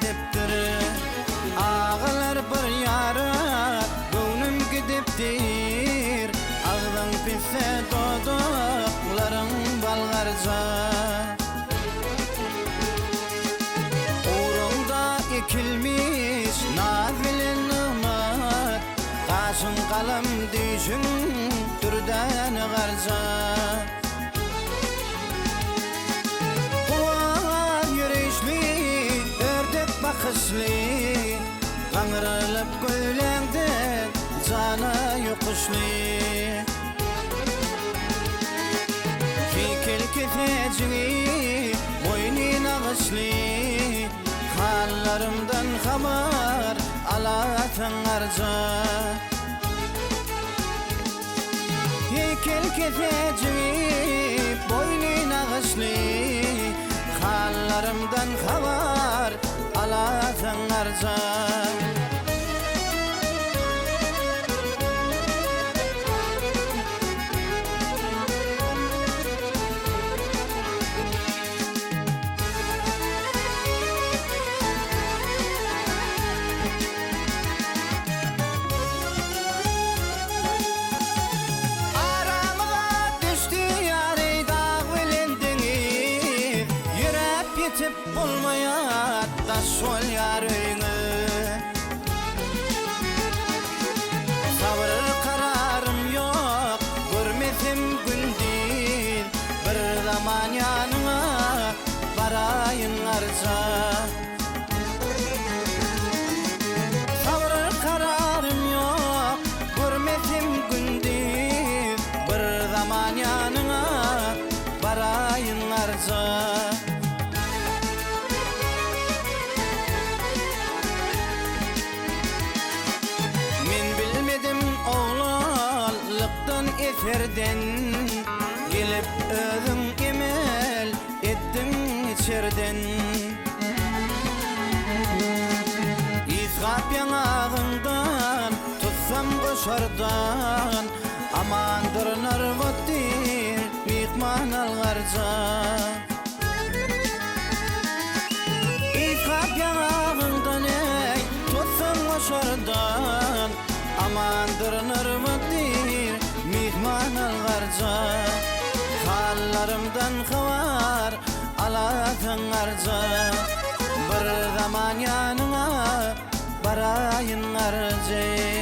edipdir. Ağalar bir yara gönlüm gidipdir. Ağdan pisse dodaklarım balgarca. Uğrunda ekilmiş nafile nımat, kaşın kalem düşün türden garca. Kuvan yürüyüşlü ördek bakışlı, kanırılıp gölengden cana yokuşlu. Kekil ketecini boynun ağışlı, hallarımdan haber alatın arca. Kekil ketecini boynun ağışlı, hallarımdan haber alatın arca. Yetip olmayat da şol yarını, sabır kararım yok, görmedim gündin. Bir zaman yanına varayın arca. Sabır kararım yok, görmedim gündin. Bir zaman yanına varayın arca. Oğlanlıktan eferden gelip özüm emel ettim içerden. İzgap yanağından tutsam koşardan, amandır narvattir mihman algarca. İzgap yanağından ey tutsam koşardan, amandır nırmıdır mihman algarca. Hallarımdan havar alatın arca. Bir zaman yanına barayın arca.